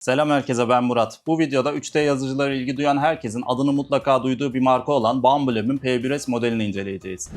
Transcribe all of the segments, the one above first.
Selam herkese, ben Murat. Bu videoda 3D yazıcılara ilgi duyan herkesin adını mutlaka duyduğu bir marka olan Bambu Lab'in P1S modelini inceleyeceğiz.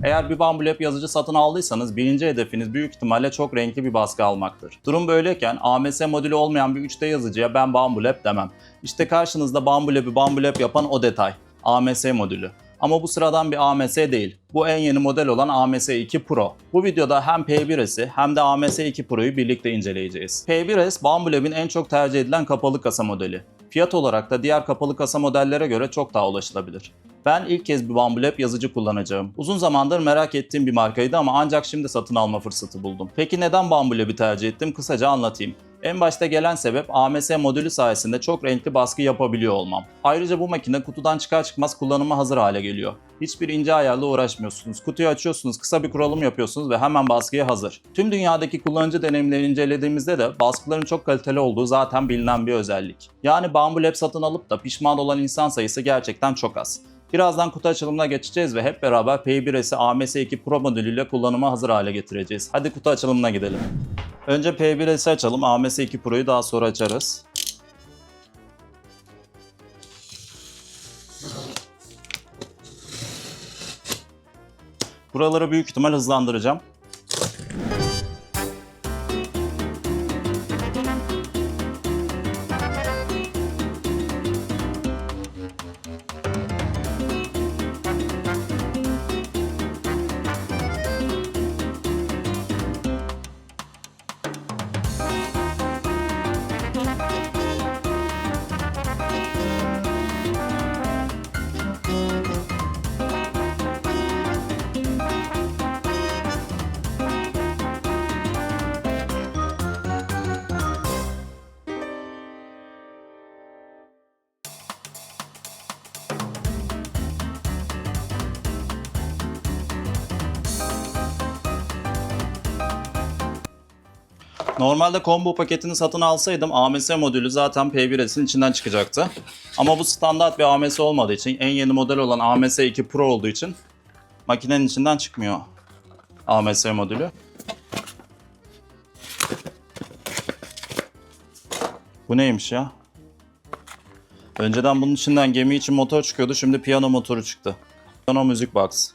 Eğer bir Bambu Lab yazıcı satın aldıysanız birinci hedefiniz büyük ihtimalle çok renkli bir baskı almaktır. Durum böyleyken AMS modülü olmayan bir 3D yazıcıya ben Bambu Lab demem. İşte karşınızda Bambu Lab'ı Bambu Lab yapan o detay. AMS modülü. Ama bu sıradan bir AMS değil. Bu en yeni model olan AMS2 Pro. Bu videoda hem P1S'i hem de AMS2 Pro'yu birlikte inceleyeceğiz. P1S, Bambu Lab'in en çok tercih edilen kapalı kasa modeli. Fiyat olarak da diğer kapalı kasa modellere göre çok daha ulaşılabilir. Ben ilk kez bir Bambu Lab yazıcı kullanacağım. Uzun zamandır merak ettiğim bir markaydı ama ancak şimdi satın alma fırsatı buldum. Peki neden Bambu Lab'ı tercih ettim? Kısaca anlatayım. En başta gelen sebep AMS modülü sayesinde çok renkli baskı yapabiliyor olmam. Ayrıca bu makine kutudan çıkar çıkmaz kullanıma hazır hale geliyor. Hiçbir ince ayarla uğraşmıyorsunuz. Kutuyu açıyorsunuz, kısa bir kurulum yapıyorsunuz ve hemen baskıya hazır. Tüm dünyadaki kullanıcı deneyimlerini incelediğimizde de baskıların çok kaliteli olduğu zaten bilinen bir özellik. Yani Bambu Lab satın alıp da pişman olan insan sayısı gerçekten çok az. Birazdan kutu açılımına geçeceğiz ve hep beraber P1S'i AMS2 Pro modülüyle kullanıma hazır hale getireceğiz. Hadi kutu açılımına gidelim. Önce P1S'i açalım, AMS2 Pro'yu daha sonra açarız. Buraları büyük ihtimal hızlandıracağım. Normalde combo paketini satın alsaydım AMS modülü zaten P1S'in içinden çıkacaktı. Ama bu standart bir AMS olmadığı için, en yeni model olan AMS2 Pro olduğu için makinenin içinden çıkmıyor AMS modülü. Bu neymiş ya? Önceden bunun içinden gemi için motor çıkıyordu, şimdi piyano motoru çıktı. Piyano müzik box.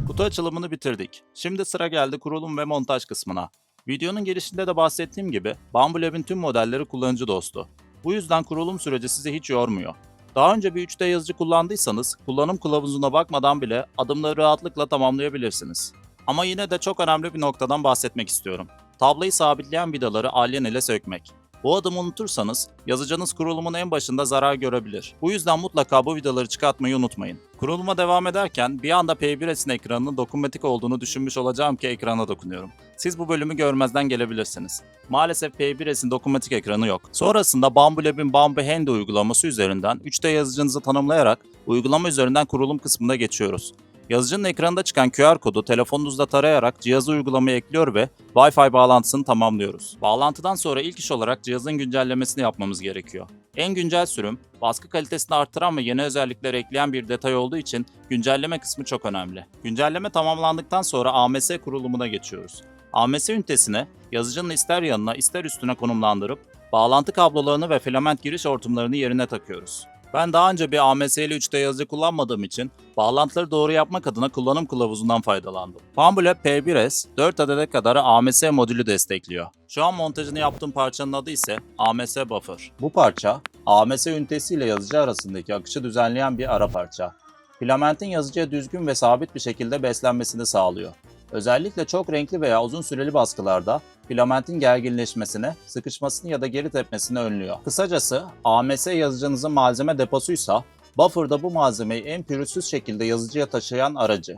Kutu açılımını bitirdik. Şimdi sıra geldi kurulum ve montaj kısmına. Videonun girişinde de bahsettiğim gibi Bambu Lab'in tüm modelleri kullanıcı dostu. Bu yüzden kurulum süreci sizi hiç yormuyor. Daha önce bir 3D yazıcı kullandıysanız kullanım kılavuzuna bakmadan bile adımları rahatlıkla tamamlayabilirsiniz. Ama yine de çok önemli bir noktadan bahsetmek istiyorum. Tablayı sabitleyen vidaları alyen ile sökmek. Bu adımı unutursanız yazıcınız kurulumun en başında zarar görebilir. Bu yüzden mutlaka bu vidaları çıkartmayı unutmayın. Kuruluma devam ederken bir anda P1S'in ekranının dokunmatik olduğunu düşünmüş olacağım ki ekrana dokunuyorum. Siz bu bölümü görmezden gelebilirsiniz. Maalesef P1S'in dokunmatik ekranı yok. Sonrasında Bambulab'in Bambu Handy uygulaması üzerinden 3D yazıcınızı tanımlayarak uygulama üzerinden kurulum kısmına geçiyoruz. Yazıcının ekranında çıkan QR kodu telefonunuzda tarayarak cihazı uygulamaya ekliyor ve Wi-Fi bağlantısını tamamlıyoruz. Bağlantıdan sonra ilk iş olarak cihazın güncellemesini yapmamız gerekiyor. En güncel sürüm, baskı kalitesini artıran ve yeni özellikler ekleyen bir detay olduğu için güncelleme kısmı çok önemli. Güncelleme tamamlandıktan sonra AMS kurulumuna geçiyoruz. AMS ünitesini yazıcının ister yanına ister üstüne konumlandırıp bağlantı kablolarını ve filament giriş hortumlarını yerine takıyoruz. Ben daha önce bir AMS ile 3D yazıcı kullanmadığım için bağlantıları doğru yapmak adına kullanım kılavuzundan faydalandım. Bambulab P1S 4 adete kadar AMS modülü destekliyor. Şu an montajını yaptığım parçanın adı ise AMS Buffer. Bu parça AMS ünitesi ile yazıcı arasındaki akışı düzenleyen bir ara parça. Filamentin yazıcıya düzgün ve sabit bir şekilde beslenmesini sağlıyor. Özellikle çok renkli veya uzun süreli baskılarda filamentin gerginleşmesini, sıkışmasını ya da geri tepmesini önlüyor. Kısacası AMS yazıcınızın malzeme deposuysa buffer da bu malzemeyi en pürüzsüz şekilde yazıcıya taşıyan aracı.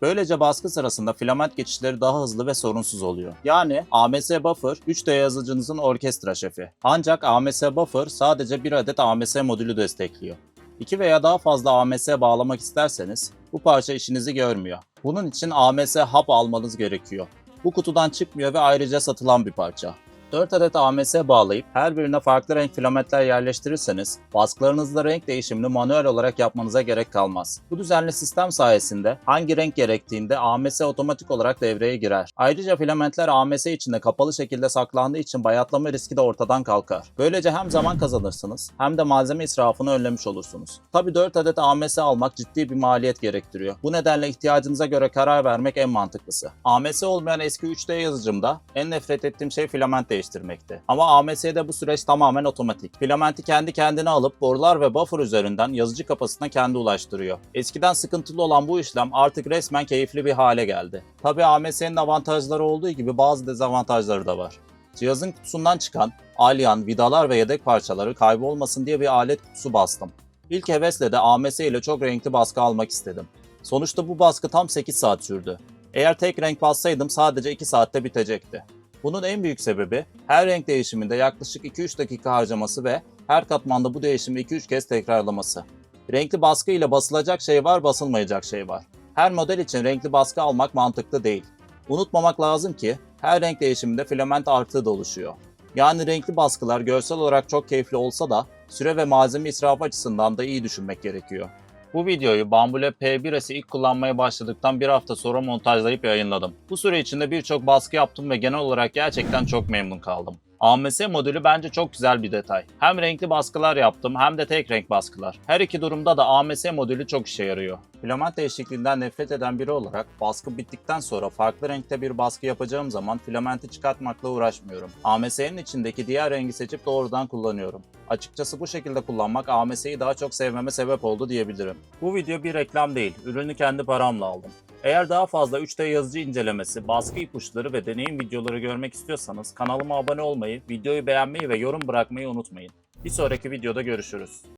Böylece baskı sırasında filament geçişleri daha hızlı ve sorunsuz oluyor. Yani AMS Buffer 3D yazıcınızın orkestra şefi. Ancak AMS Buffer sadece bir adet AMS modülü destekliyor. 2 veya daha fazla AMS bağlamak isterseniz bu parça işinizi görmüyor. Bunun için AMS hub almanız gerekiyor. Bu kutudan çıkmıyor ve ayrıca satılan bir parça. 4 adet AMS bağlayıp her birine farklı renk filamentler yerleştirirseniz baskılarınızda renk değişimini manuel olarak yapmanıza gerek kalmaz. Bu düzenli sistem sayesinde hangi renk gerektiğinde AMS otomatik olarak devreye girer. Ayrıca filamentler AMS içinde kapalı şekilde saklandığı için bayatlama riski de ortadan kalkar. Böylece hem zaman kazanırsınız hem de malzeme israfını önlemiş olursunuz. Tabi 4 adet AMS almak ciddi bir maliyet gerektiriyor. Bu nedenle ihtiyacınıza göre karar vermek en mantıklısı. AMS olmayan eski 3D yazıcımda en nefret ettiğim şey filament değiştirmekti. Ama AMS'de bu süreç tamamen otomatik. Filamenti kendi kendine alıp borular ve buffer üzerinden yazıcı kapasitesine kendi ulaştırıyor. Eskiden sıkıntılı olan bu işlem artık resmen keyifli bir hale geldi. Tabi AMS'nin avantajları olduğu gibi bazı dezavantajları da var. Cihazın kutusundan çıkan alyan, vidalar ve yedek parçaları kaybolmasın diye bir alet kutusu bastım. İlk hevesle de AMS ile çok renkli baskı almak istedim. Sonuçta bu baskı tam 8 saat sürdü. Eğer tek renk bassaydım sadece 2 saatte bitecekti. Bunun en büyük sebebi her renk değişiminde yaklaşık 2-3 dakika harcaması ve her katmanda bu değişimi 2-3 kez tekrarlaması. Renkli baskı ile basılacak şey var, basılmayacak şey var. Her model için renkli baskı almak mantıklı değil. Unutmamak lazım ki her renk değişiminde filament artığı da oluşuyor. Yani renkli baskılar görsel olarak çok keyifli olsa da süre ve malzeme israfı açısından da iyi düşünmek gerekiyor. Bu videoyu Bambulab P1S'i ilk kullanmaya başladıktan bir hafta sonra montajlayıp yayınladım. Bu süre içinde birçok baskı yaptım ve genel olarak gerçekten çok memnun kaldım. AMS modülü bence çok güzel bir detay. Hem renkli baskılar yaptım hem de tek renk baskılar. Her iki durumda da AMS modülü çok işe yarıyor. Filament değişikliğinden nefret eden biri olarak baskı bittikten sonra farklı renkte bir baskı yapacağım zaman filamenti çıkartmakla uğraşmıyorum. AMS'nin içindeki diğer rengi seçip doğrudan kullanıyorum. Açıkçası bu şekilde kullanmak AMS'yi daha çok sevmeme sebep oldu diyebilirim. Bu video bir reklam değil, ürünü kendi paramla aldım. Eğer daha fazla 3D yazıcı incelemesi, baskı ipuçları ve deneyim videoları görmek istiyorsanız kanalıma abone olmayı, videoyu beğenmeyi ve yorum bırakmayı unutmayın. Bir sonraki videoda görüşürüz.